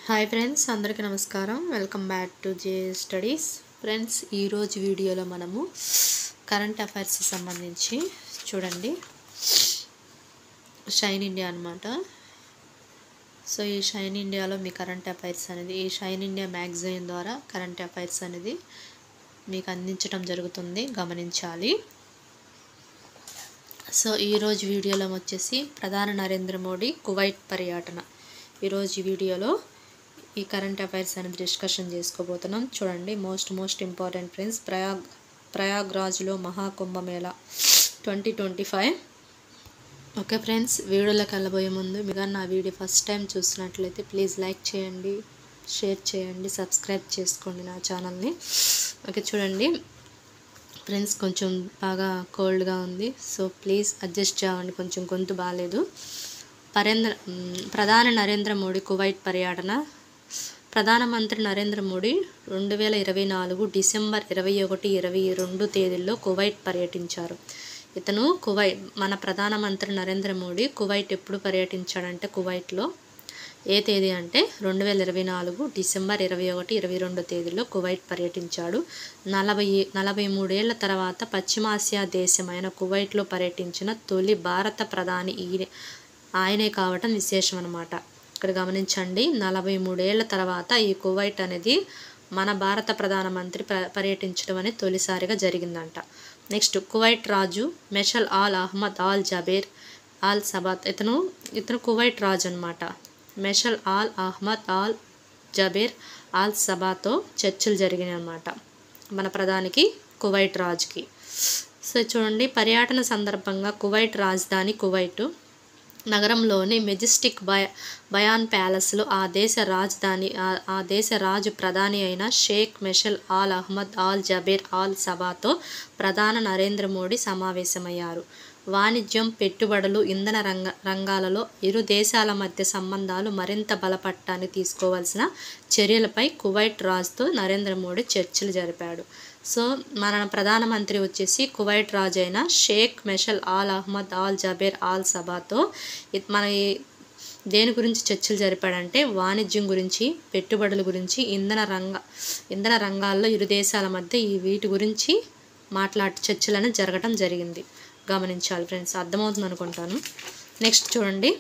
Hi friends, అందరికీ నమస్కారం. Welcome back to J studies. Friends, ఈరోజు వీడియోలో మనము కరెంట్ అఫైర్స్ సంబంధించి చూడండి, షైన్ ఇండియా అనమాట. సో ఈ షైన్ ఇండియాలో మీ కరెంట్ అఫైర్స్ అనేది, ఈ షైన్ ఇండియా మ్యాగజైన్ ద్వారా కరెంట్ అఫైర్స్ అనేది మీకు అందించడం జరుగుతుంది, గమనించాలి. సో ఈరోజు వీడియోలో వచ్చేసి ప్రధాని నరేంద్ర మోడీ కువైట్ పర్యటన. ఈరోజు వీడియోలో ఈ కరెంట్ అఫైర్స్ అనేది డిస్కషన్ చేసుకోబోతున్నాం. చూడండి, మోస్ట్ ఇంపార్టెంట్ ఫ్రెండ్స్, ప్రయాగ్రాజ్లో మహాకుంభమేళా 2025. ఓకే ఫ్రెండ్స్, వీడియోలోకి వెళ్ళబోయే ముందు మీరు నా వీడియో ఫస్ట్ టైం చూస్తున్నట్లయితే ప్లీజ్ లైక్ చేయండి, షేర్ చేయండి, సబ్స్క్రైబ్ చేసుకోండి నా ఛానల్ని. ఓకే చూడండి ఫ్రెండ్స్, కొంచెం బాగా కోల్డ్గా ఉంది, సో ప్లీజ్ అడ్జస్ట్ చేయండి, కొంచెం గొంతు బాగాలేదు. ప్రధాని నరేంద్ర మోడీ కువైట్ పర్యటన. ప్రధానమంత్రి నరేంద్ర మోడీ 2024 డిసెంబర్ 21, 22 తేదీల్లో కువైట్ పర్యటించారు. ఇతను మన ప్రధానమంత్రి నరేంద్ర మోడీ కువైట్ ఎప్పుడు పర్యటించాడంటే, కువైట్లో ఏ తేదీ అంటే 2024 డిసెంబర్ 21, 22 తేదీలో కువైట్ పర్యటించాడు. 43 ఏళ్ల తర్వాత పశ్చిమాసియా దేశమైన కువైట్లో పర్యటించిన తొలి భారత ప్రధాని ఆయనే కావటం విశేషం అన్నమాట. ఇక్కడ గమనించండి, 43 ఏళ్ల తర్వాత ఈ కువైట్ అనేది మన భారత ప్రధానమంత్రి పర్యటించడం అనేది తొలిసారిగా జరిగిందంట. నెక్స్ట్, కువైట్ రాజు Meshal Al Ahmad Al Jaber Al Sabah. ఇతను కువైట్ రాజు అనమాట. Meshal Al Ahmad Al Jaber ఆల్ సబాతో చర్చలు జరిగినాయి అన్నమాట మన ప్రధానికి కువైట్ రాజుకి. సో చూడండి, పర్యటన సందర్భంగా కువైట్ రాజధాని కువైట్ నగరంలోని మెజెస్టిక్ బయాన్ ప్యాలెస్లో ఆ దేశ రాజు ప్రధాని అయిన Sheikh Meshal Al Ahmad Al Jaber ఆల్ సబాతో ప్రధాని నరేంద్ర మోడీ సమావేశమయ్యారు. వాణిజ్యం, పెట్టుబడులు, ఇంధన రంగాలలో ఇరు దేశాల మధ్య సంబంధాలు మరింత బలపడటానికి తీసుకోవాల్సిన చర్యలపై కువైట్ రాజుతో నరేంద్ర మోడీ చర్చలు జరిపాడు. సో మన ప్రధానమంత్రి వచ్చేసి కువైట్ రాజు అయిన Sheikh Meshal Al Ahmad Al Jaber ఆల్ సబాతో దేని గురించి చర్చలు జరిపాడంటే, వాణిజ్యం గురించి, పెట్టుబడుల గురించి, ఇంధన రంగాల్లో ఇరు దేశాల మధ్య వీటి గురించి చర్చలను జరగడం జరిగింది. గమనించాలి ఫ్రెండ్స్, అర్థమవుతుంది అనుకుంటాను. నెక్స్ట్ చూడండి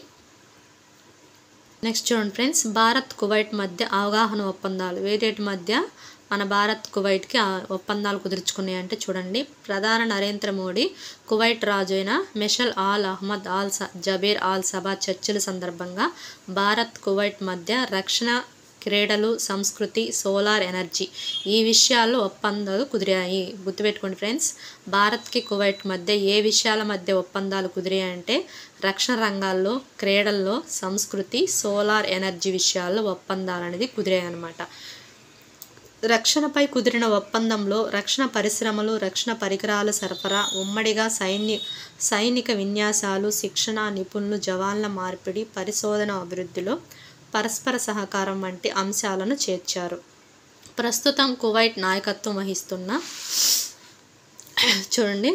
ఫ్రెండ్స్, భారత్ కువైట్ మధ్య అవగాహన ఒప్పందాలు. వేరేటి మధ్య మన భారత్ కువైట్కి ఒప్పందాలు కుదుర్చుకున్నాయి అంటే చూడండి, ప్రధాని నరేంద్ర మోడీ కువైట్ రాజు అయిన Meshal Al Ahmad Al Jaber Al Sabah చర్చల సందర్భంగా భారత్ కువైట్ మధ్య రక్షణ, క్రీడలు, సంస్కృతి, సోలార్ ఎనర్జీ ఈ విషయాల్లో ఒప్పందాలు కుదిరాయి. గుర్తుపెట్టుకోండి ఫ్రెండ్స్, భారత్కి కువైట్ మధ్య ఏ విషయాల మధ్య ఒప్పందాలు కుదిరాయంటే రక్షణ రంగాల్లో, క్రీడల్లో, సంస్కృతి, సోలార్ ఎనర్జీ విషయాల్లో ఒప్పందాలు అనేది కుదిరాయి అన్నమాట. రక్షణపై కుదిరిన ఒప్పందంలో రక్షణ పరిశ్రమలు, రక్షణ పరికరాల సరఫరా, ఉమ్మడిగా సైనిక విన్యాసాలు, శిక్షణ, నిపుణులు, జవాన్ల మార్పిడి, పరిశోధన, అభివృద్ధిలో పరస్పర సహకారం వంటి అంశాలను చేర్చారు. ప్రస్తుతం కువైట్ నాయకత్వం వహిస్తున్న చూడండి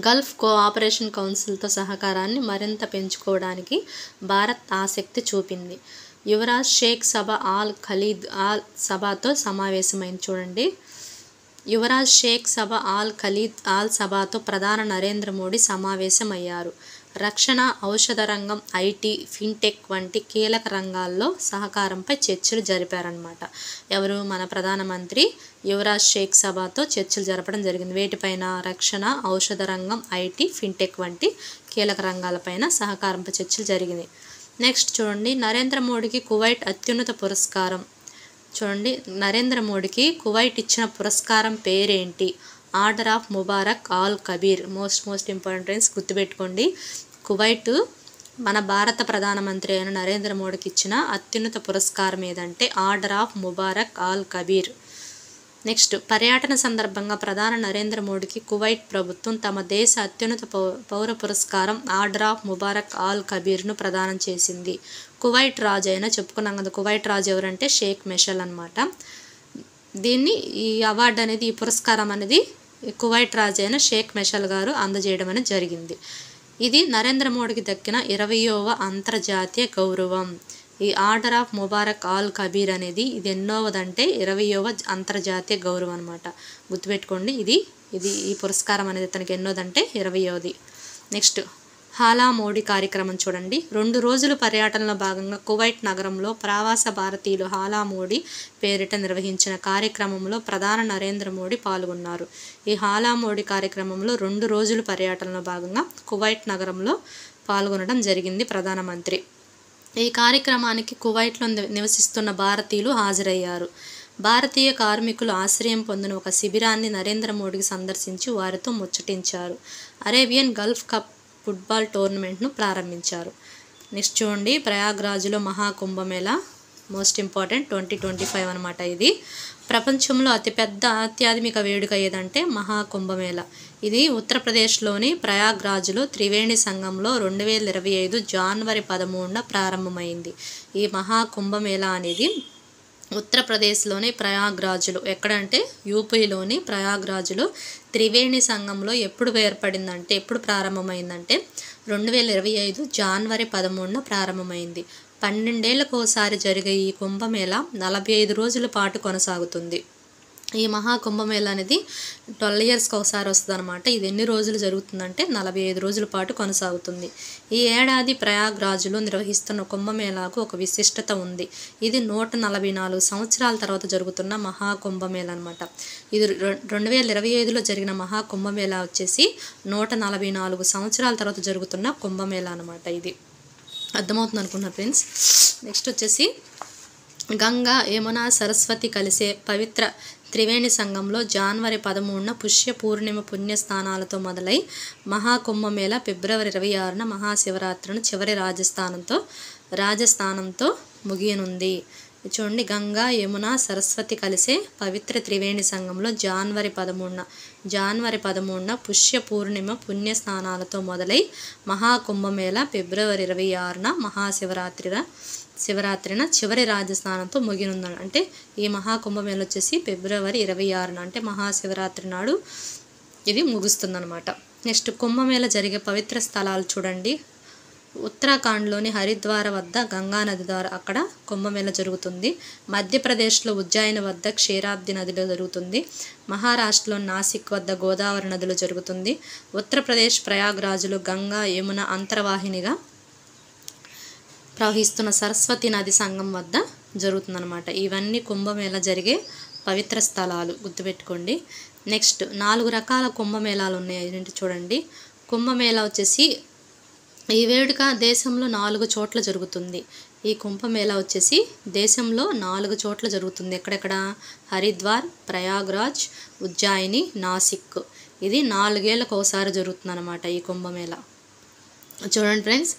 గల్ఫ్ కోఆపరేషన్ కౌన్సిల్తో సహకారాన్ని మరింత పెంచుకోవడానికి భారత్ ఆసక్తి చూపింది. యువరాజ్ Sheikh Sabah Al Khalid Al సబాతో సమావేశమైంది. చూడండి, యువరాజ్ Sheikh Sabah Al Khalid Al సబాతో ప్రధాని నరేంద్ర మోడీ సమావేశమయ్యారు. రక్షణ, ఔషధ రంగం, ఐటీ, ఫిన్టెక్ వంటి కీలక రంగాల్లో సహకారంపై చర్చలు జరిపారన్నమాట. ఎవరు? మన ప్రధానమంత్రి యువరాజ్ షేక్ సబాతో చర్చలు జరపడం జరిగింది. వేటిపైన? రక్షణ, ఔషధ రంగం, ఐటీ, ఫిన్టెక్ వంటి కీలక రంగాలపైన సహకారంపై చర్చలు జరిగినాయి. నెక్స్ట్ చూడండి, నరేంద్ర మోడీకి కువైట్ అత్యున్నత పురస్కారం. చూడండి, నరేంద్ర మోడీకి కువైట్ ఇచ్చిన పురస్కారం పేరేంటి? Order of Mubarak all Kabir. Most important friends, గుర్తుపెట్టుకోండి. కువైట్ మన భారత ప్రధానమంత్రి అయిన నరేంద్ర మోడీకి ఇచ్చిన అత్యున్నత పురస్కారం ఏదంటే order of Mubarak all Kabir. Next, పర్యటన సందర్భంగా ప్రధాని నరేంద్ర మోడీకి కువైట్ ప్రభుత్వం తమ దేశ అత్యున్నత పౌర పురస్కారం ఆర్డర్ ఆఫ్ ముబారక్ ఆల్ కబీర్ను ప్రదానం చేసింది. కువైట్ రాజు అయినా చెప్పుకున్నాం కదా, కువైట్ రాజు ఎవరంటే షేక్ మెషల్ అనమాట. ఈ అవార్డు అనేది, ఈ పురస్కారం అనేది కువైట్ రాజు అయిన షేక్ మెషల్ గారు అందజేయడం అనేది జరిగింది. ఇది నరేంద్ర మోడీకి దక్కిన 20వ అంతర్జాతీయ గౌరవం. ఈ order of Mubarak all Kabir అనేది ఇది ఎన్నోవదంటే 20వ అంతర్జాతీయ గౌరవం అనమాట. గుర్తుపెట్టుకోండి. ఇది ఈ పురస్కారం అనేది తనకి ఎన్నోదంటే 20వది. నెక్స్ట్ हाला మోడీ కార్యక్రమం చూడండి. 2 రోజుల పర్యటనలో భాగంగా కువైట్ నగరంలో ప్రవాస భారతీయులు हाला మోడీ పేరిట నిర్వహించిన కార్యక్రమంలో ప్రధాని నరేంద్ర మోడీ పాల్గొన్నారు. ఈ हाला మోడీ కార్యక్రమంలో 2 రోజుల పర్యటనలో భాగంగా కువైట్ నగరంలో పాల్గొనడం జరిగింది ప్రధానమంత్రి. ఈ కార్యక్రమానికి కువైట్లో నివసిస్తున్న భారతీయులు హాజరయ్యారు. భారతీయ కార్మికులు ఆశ్రయం పొందిన ఒక శిబిరాన్ని నరేంద్ర మోడీకి సందర్శించి వారితో ముచ్చటించారు. అరేబియన్ గల్ఫ్ కప్ ఫుట్బాల్ టోర్నమెంట్ను ప్రారంభించారు. నెక్స్ట్ చూడండి, ప్రయాగ్రాజ్లో మహాకుంభమేళా మోస్ట్ ఇంపార్టెంట్ 2025 అనమాట. ఇది ప్రపంచంలో అతిపెద్ద ఆధ్యాత్మిక వేడుక ఏదంటే మహాకుంభమేళా. ఇది ఉత్తరప్రదేశ్లోని ప్రయాగ్రాజ్లో త్రివేణి సంగంలో 2025 జనవరి 13న ప్రారంభమైంది. ఈ మహాకుంభమేళా అనేది ఉత్తరప్రదేశ్లోని ప్రయాగ్రాజ్లో, ఎక్కడంటే యూపీలోని ప్రయాగ్రాజ్లో త్రివేణి సంగంలో ఎప్పుడు ప్రారంభమైందంటే 2025 జనవరి 13న ప్రారంభమైంది. 12 ఏళ్లకోసారి జరిగే ఈ కుంభమేళా 45 రోజుల పాటు కొనసాగుతుంది. ఈ మహాకుంభమేళా అనేది 12 ఇయర్స్కి ఒకసారి వస్తుంది అనమాట. ఇది ఎన్ని రోజులు జరుగుతుందంటే 45 రోజుల పాటు కొనసాగుతుంది. ఈ ఏడాది ప్రయాగ్రాజ్లో నిర్వహిస్తున్న కుంభమేళాకు ఒక విశిష్టత ఉంది. ఇది 144 సంవత్సరాల తర్వాత జరుగుతున్న మహాకుంభమేళా అనమాట. ఇది 2025లో జరిగిన మహాకుంభమేళా వచ్చేసి 144 సంవత్సరాల తర్వాత జరుగుతున్న కుంభమేళా అనమాట. ఇది అర్థమవుతుంది అనుకున్నా ఫ్రెండ్స్. నెక్స్ట్ వచ్చేసి గంగా, యమున, సరస్వతి కలిసే పవిత్ర త్రివేణి సంగంలో జనవరి 13న పుష్య పూర్ణిమ పుణ్యస్థానాలతో మొదలై మహాకుంభమేళా ఫిబ్రవరి 26న మహాశివరాత్రిని చివరి రాజస్థానంతో ముగియనుంది. చూడండి, గంగా, యమున, సరస్వతి కలిసే పవిత్ర త్రివేణి సంగంలో జనవరి 13న పుష్య పూర్ణిమ పుణ్యస్నానాలతో మొదలై మహాకుంభమేళా ఫిబ్రవరి 26న శివరాత్రిన చివరి రాజస్నానంతో ముగినుందని. అంటే ఈ మహాకుంభమేళా వచ్చేసి ఫిబ్రవరి 26న అంటే మహాశివరాత్రి నాడు ఇది ముగుస్తుందన్నమాట. నెక్స్ట్ కుంభమేళా జరిగే పవిత్ర స్థలాలు చూడండి. ఉత్తరాఖండ్లోని హరిద్వార్ వద్ద గంగానది ద్వారా అక్కడ కుంభమేళా జరుగుతుంది. మధ్యప్రదేశ్లో ఉజ్జయిని వద్ద క్షీరాబ్ది నదిలో జరుగుతుంది. మహారాష్ట్రలోని నాసిక్ వద్ద గోదావరి నదిలో జరుగుతుంది. ఉత్తరప్రదేశ్ ప్రయాగ్రాజ్లో గంగా, యమున అంతర్వాహినిగా ప్రవహిస్తున్న సరస్వతి నది సంగం వద్ద జరుగుతుందన్నమాట. ఇవన్నీ కుంభమేళా జరిగే పవిత్ర స్థలాలు, గుర్తుపెట్టుకోండి. నెక్స్ట్ 4 రకాల కుంభమేళాలు ఉన్నాయి. ఏంటి చూడండి. కుంభమేళా వచ్చేసి ఈ వేడుక దేశంలో 4 చోట్ల జరుగుతుంది. ఈ కుంభమేళా వచ్చేసి దేశంలో 4 చోట్ల జరుగుతుంది. ఎక్కడెక్కడ? హరిద్వార్, ప్రయాగ్రాజ్, ఉజ్జయిని, నాసిక్. ఇది 4 ఏళ్ళకు ఒకసారి జరుగుతుంది అనమాట ఈ కుంభమేళా. చూడండి ఫ్రెండ్స్,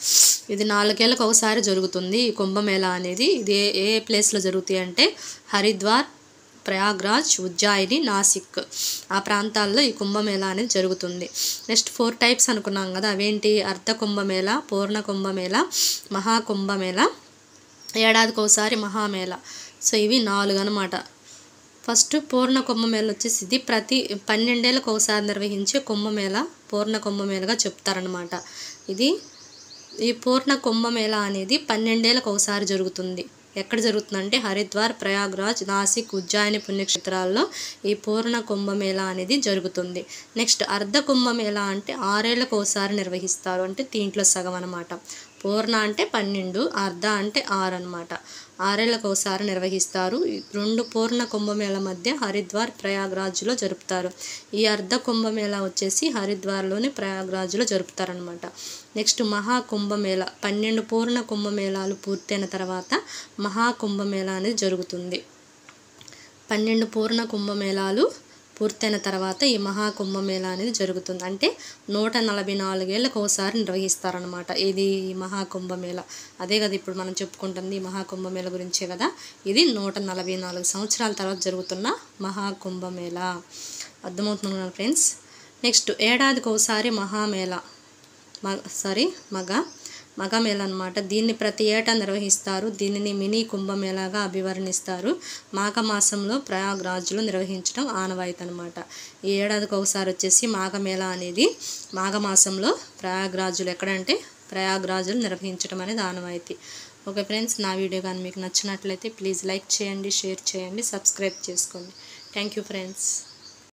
ఇది 4 ఏళ్ళకు ఒకసారి జరుగుతుంది ఈ కుంభమేళా అనేది. ఇది ఏ ప్లేస్లో జరుగుతాయి అంటే హరిద్వార్, ప్రయాగ్రాజ్, ఉజ్జయిని, నాసిక్ ఆ ప్రాంతాల్లో ఈ కుంభమేళా అనేది జరుగుతుంది. నెక్స్ట్ 4 టైప్స్ అనుకున్నాం కదా, అవేంటి? అర్ధ కుంభమేళా, పూర్ణ కుంభమేళా, మహాకుంభమేళా, ఏడాదికి ఒకసారి మహామేళా. సో ఇవి 4 అనమాట. ఫస్ట్ పూర్ణ కుంభమేళా వచ్చేసి ఇది ప్రతి 12 ఏళ్ళకు ఒకసారి నిర్వహించే కుంభమేళా పూర్ణ కుంభమేళాగా చెప్తారనమాట. ఈ పూర్ణ కుంభమేళా అనేది 12 ఏళ్ళకు ఒకసారి జరుగుతుంది. ఎక్కడ జరుగుతుందంటే హరిద్వార్, ప్రయాగ్రాజ్, నాసిక్, ఉజ్జయిని పుణ్యక్షేత్రాల్లో ఈ పూర్ణ కుంభమేళా అనేది జరుగుతుంది. నెక్స్ట్ అర్ధ కుంభమేళా అంటే 6 ఏళ్ళకు ఒకసారి నిర్వహిస్తారు. అంటే దీంట్లో సగం అనమాట. పూర్ణ అంటే 12, అర్ధ అంటే 6 అనమాట. 6 ఏళ్ళకు ఒకసారి నిర్వహిస్తారు. 2 పూర్ణ కుంభమేళా మధ్య హరిద్వార్, ప్రయాగ్రాజ్లో జరుపుతారు. ఈ అర్ధ కుంభమేళా వచ్చేసి హరిద్వార్లోని ప్రయాగ్రాజ్లో జరుపుతారనమాట. నెక్స్ట్ మహాకుంభమేళా 12 పూర్ణ కుంభమేళాలు పూర్తయిన తర్వాత మహాకుంభమేళా అనేది జరుగుతుంది. 12 పూర్ణ కుంభమేళాలు పూర్తయిన తర్వాత ఈ మహాకుంభమేళా అనేది జరుగుతుంది. అంటే 144 ఏళ్ళకు ఒకసారి నిర్వహిస్తారనమాట ఇది ఈ మహాకుంభమేళా. అదే కదా ఇప్పుడు మనం చెప్పుకుంటుంది ఈ మహాకుంభమేళా గురించే కదా. ఇది 144 సంవత్సరాల తర్వాత జరుగుతున్న మహాకుంభమేళా. అర్థమవుతున్నాను ఫ్రెండ్స్. నెక్స్ట్ ఏడాదికి ఒకసారి మగమేళా అనమాట. దీన్ని ప్రతి ఏటా నిర్వహిస్తారు. దీనిని మినీ కుంభమేళాగా అభివర్ణిస్తారు. మాఘమాసంలో ప్రయాగ్రాజ్లో నిర్వహించడం ఆనవాయితీ అనమాట. ఈ ఏడాదికి ఒకసారి వచ్చేసి మాఘమేళా అనేది మాఘమాసంలో ప్రయాగ్రాజ్లో, ఎక్కడంటే ప్రయాగ్రాజ్లో నిర్వహించడం అనేది ఆనవాయితీ. ఓకే ఫ్రెండ్స్, నా వీడియో కానీ మీకు నచ్చినట్లయితే ప్లీజ్ లైక్ చేయండి, షేర్ చేయండి, సబ్స్క్రైబ్ చేసుకోండి. Thank you friends.